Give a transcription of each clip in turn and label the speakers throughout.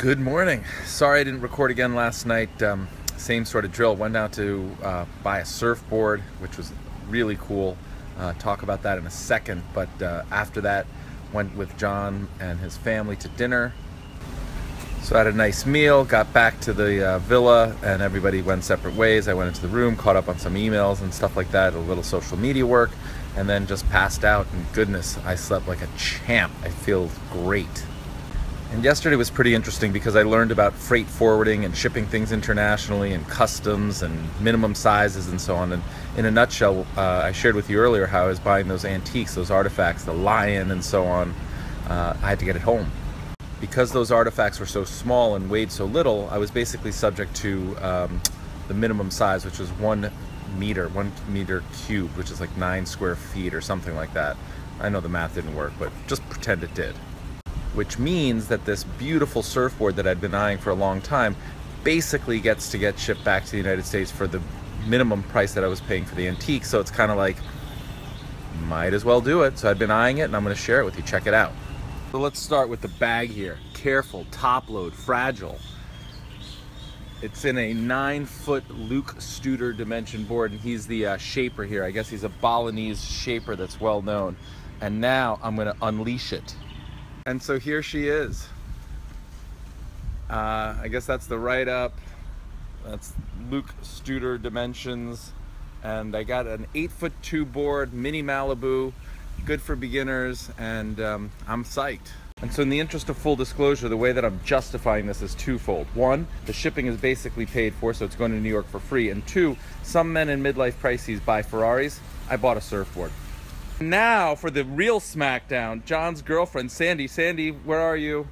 Speaker 1: Good morning. Sorry I didn't record again last night. Same sort of drill. Went out to buy a surfboard, which was really cool. Talk about that in a second. But after that, went with John and his family to dinner. So I had a nice meal, got back to the villa, and everybody went separate ways. I went into the room, caught up on some emails and stuff like that, a little social media work, and then just passed out. And goodness, I slept like a champ. I feel great. And yesterday was pretty interesting because I learned about freight forwarding and shipping things internationally and customs and minimum sizes and so on. And in a nutshell, I shared with you earlier how I was buying those antiques, those artifacts, the lion and so on. I had to get it home. Because those artifacts were so small and weighed so little, I was basically subject to the minimum size, which was 1 meter cubed, which is like 9 square feet or something like that. I know the math didn't work, but just pretend it did. Which means that this beautiful surfboard that I'd been eyeing for a long time basically gets to get shipped back to the United States for the minimum price that I was paying for the antique. So it's kind of like, might as well do it. So I'd been eyeing it and I'm going to share it with you. Check it out. So let's start with the bag here. Careful, top load, fragile. It's in a 9-foot Luke Studer dimension board, and he's the shaper here. I guess he's a Balinese shaper that's well known. And now I'm going to unleash it. And so here she is. I guess that's the write-up. That's Luke Studer dimensions. And I got an 8'2" board, mini Malibu, good for beginners, and I'm psyched. And so in the interest of full disclosure, the way that I'm justifying this is twofold. One, the shipping is basically paid for, so it's going to New York for free. And two, some men in midlife crises buy Ferraris. I bought a surfboard. Now for the real smackdown. John's girlfriend, Sandy. Sandy, where are you?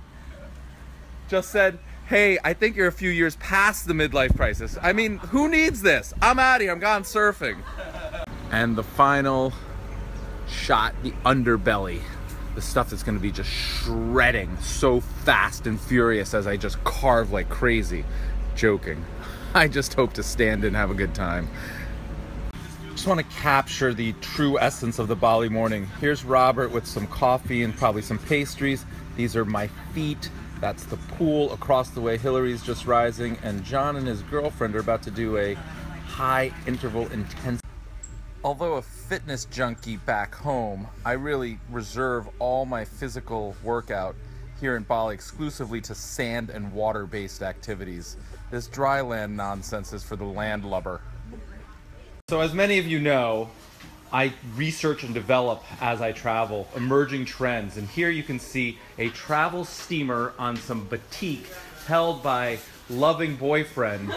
Speaker 1: Just said, hey, I think you're a few years past the midlife crisis. I mean, who needs this? I'm out of here, I'm gone surfing. And the final shot, the underbelly. The stuff that's gonna be just shredding so fast and furious as I just carve like crazy. Joking. I just hope to stand and have a good time. Just want to capture the true essence of the Bali morning. Here's Robert with some coffee and probably some pastries. These are my feet. That's the pool across the way. Hillary's just rising, and John and his girlfriend are about to do a high interval intense. Although a fitness junkie back home, I really reserve all my physical workout here in Bali exclusively to sand and water-based activities. This dry land nonsense is for the landlubber. So as many of you know, I research and develop as I travel emerging trends, and here you can see a travel steamer on some batik held by loving boyfriend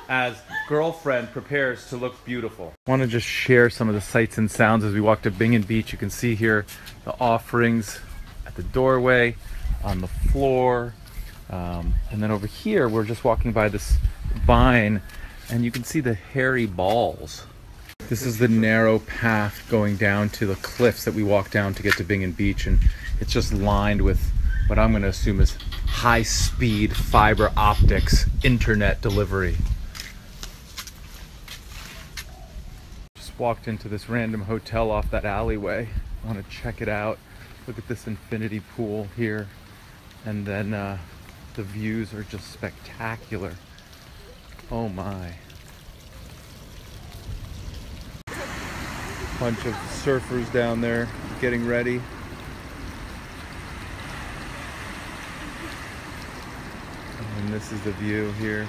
Speaker 1: as girlfriend prepares to look beautiful. I want to just share some of the sights and sounds as we walk to Bingen Beach. You can see here the offerings at the doorway, on the floor, and then over here we're just walking by this vine and you can see the hairy balls. This is the narrow path going down to the cliffs that we walk down to get to Bingen Beach, and it's just lined with what I'm going to assume is high-speed fiber optics internet delivery. Just walked into this random hotel off that alleyway. I want to check it out. Look at this infinity pool here, and then the views are just spectacular. Oh my. Bunch of surfers down there getting ready. And this is the view here.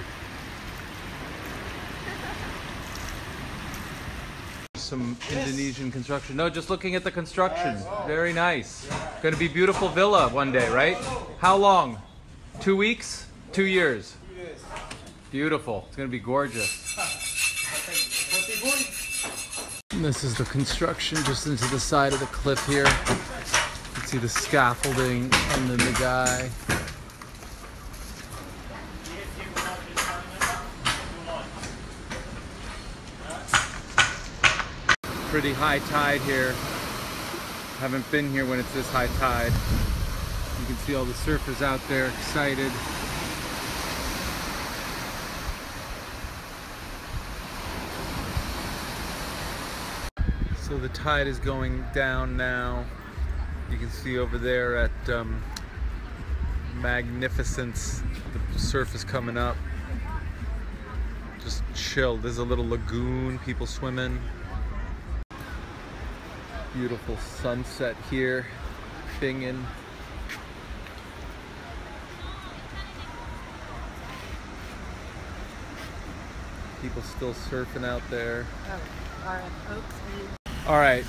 Speaker 1: Some Indonesian construction. No, just looking at the construction. Very nice. Going to be beautiful villa one day, right? How long? 2 weeks? 2 years? Beautiful. It's going to be gorgeous. This is the construction just into the side of the cliff here. You can see the scaffolding and then the guy. Pretty high tide here. Haven't been here when it's this high tide. You can see all the surfers out there excited. So the tide is going down now. You can see over there at magnificence. The surf is coming up. Just chill. There's a little lagoon, people swimming. Beautiful sunset here, Bingen. People still surfing out there. All right,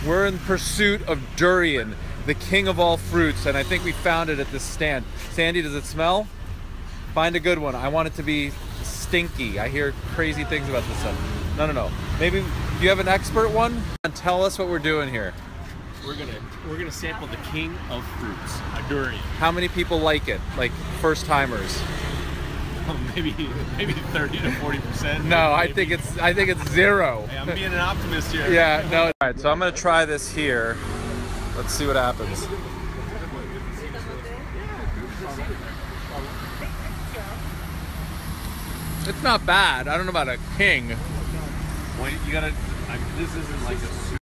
Speaker 1: we're in pursuit of durian, the king of all fruits, and I think we found it at this stand. Sandy, does it smell? Find a good one. I want it to be stinky. I hear crazy things about this stuff. No. Maybe, do you have an expert one? Tell us what we're doing here.
Speaker 2: We're gonna sample the king of fruits, a durian.
Speaker 1: How many people like it? Like first timers?
Speaker 2: Maybe 30 to 40%.
Speaker 1: No, I think it's zero.
Speaker 2: Hey, I'm being an optimist here.
Speaker 1: Yeah, no. All right, so I'm gonna try this here. Let's see what happens. It's not bad. I don't know about a king.
Speaker 2: Well, you gotta. This isn't like a